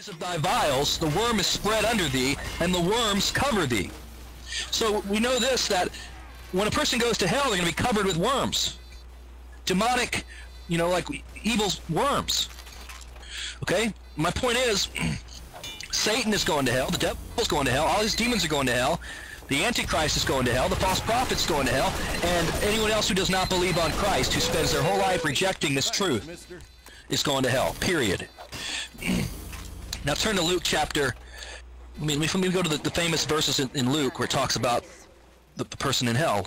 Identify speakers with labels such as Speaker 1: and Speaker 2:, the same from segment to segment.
Speaker 1: Of thy vials, the worm is spread under thee, and the worms cover thee. So we know this, that when a person goes to hell, they're going to be covered with worms. Demonic, like evil worms. Okay? My point is, Satan is going to hell, the devil's going to hell, all these demons are going to hell, the Antichrist is going to hell, the false prophet's going to hell, and anyone else who does not believe on Christ, who spends their whole life rejecting this truth, is going to hell, period. Now turn to Luke chapter, let me go to the famous verses in Luke where it talks about the person in hell.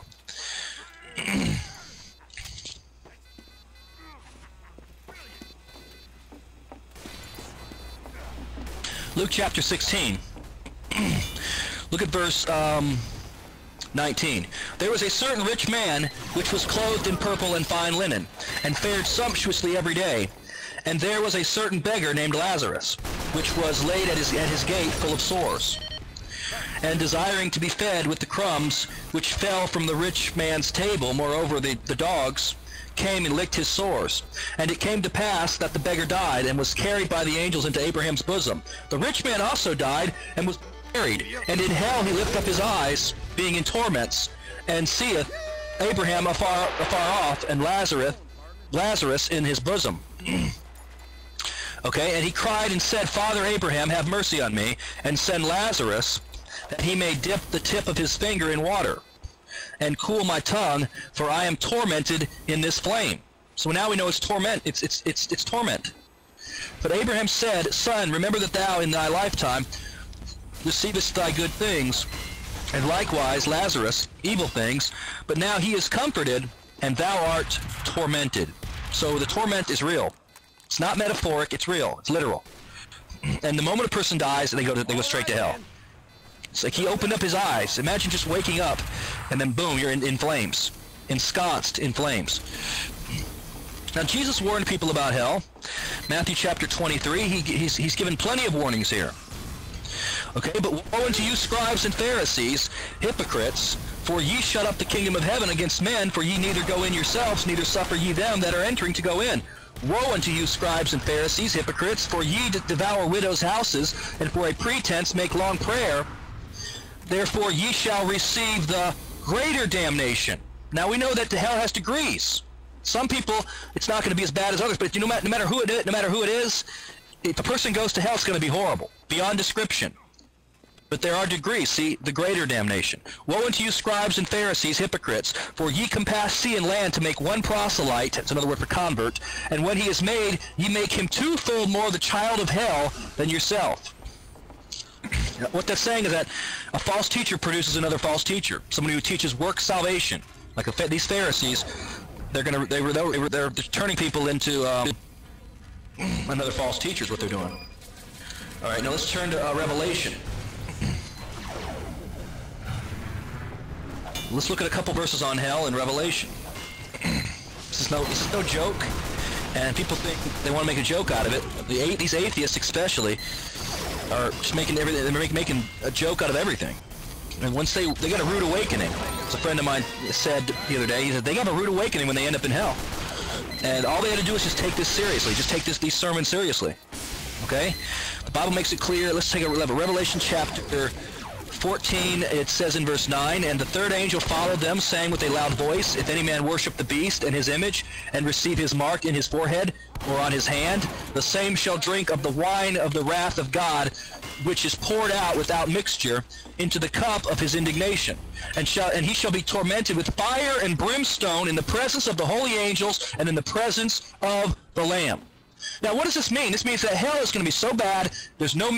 Speaker 1: Luke chapter 16. Look at verse 19. There was a certain rich man which was clothed in purple and fine linen, and fared sumptuously every day. And there was a certain beggar named Lazarus, which was laid at his gate full of sores, and desiring to be fed with the crumbs which fell from the rich man's table. Moreover, the dogs came and licked his sores. And it came to pass that the beggar died, and was carried by the angels into Abraham's bosom. The rich man also died, and was buried. And in hell he lift up his eyes, being in torments, and seeth Abraham afar off, and Lazarus in his bosom. Okay, and he cried and said, Father Abraham, have mercy on me, and send Lazarus, that he may dip the tip of his finger in water, and cool my tongue, for I am tormented in this flame. So now we know it's torment. It's torment. But Abraham said, Son, remember that thou in thy lifetime receivest thy good things, and likewise Lazarus evil things, but now he is comforted, and thou art tormented. So the torment is real. It's not metaphoric, it's real, it's literal. And the moment a person dies, they go straight to hell. It's like he opened up his eyes. Imagine just waking up, and then boom, you're in flames. Ensconced in flames. Now Jesus warned people about hell. Matthew chapter 23, he's given plenty of warnings here. Okay, but woe unto you, scribes and Pharisees, hypocrites, for ye shut up the kingdom of heaven against men, for ye neither go in yourselves, neither suffer ye them that are entering to go in. Woe unto you, scribes and Pharisees, hypocrites, for ye devour widows' houses, and for a pretense make long prayer. Therefore ye shall receive the greater damnation. Now we know that the hell has degrees. Some people, it's not going to be as bad as others, but no matter who it is, if a person goes to hell, it's going to be horrible, beyond description. But there are degrees. See, the greater damnation. Woe unto you, scribes and Pharisees, hypocrites, for ye compass sea and land to make one proselyte, that's another word for convert, and when he is made, ye make him twofold more the child of hell than yourself. What that's saying is that a false teacher produces another false teacher, somebody who teaches work salvation. Like these Pharisees, they're turning people into another false teacher is what they're doing. All right, now let's turn to Revelation. Let's look at a couple verses on hell in Revelation. This is no joke, and people think they want to make a joke out of it. These atheists, especially, are just making everything. They're making a joke out of everything. And once they get a rude awakening, as a friend of mine said the other day, he said they have a rude awakening when they end up in hell, and all they had to do is just take this seriously, just take these sermons seriously. Okay, the Bible makes it clear. Let's take a Revelation chapter 14, it says in verse 9, And the third angel followed them, saying with a loud voice, If any man worship the beast and his image, and receive his mark in his forehead or on his hand, the same shall drink of the wine of the wrath of God, which is poured out without mixture into the cup of his indignation. And he shall be tormented with fire and brimstone in the presence of the holy angels and in the presence of the Lamb. Now what does this mean? This means that hell is going to be so bad, there's no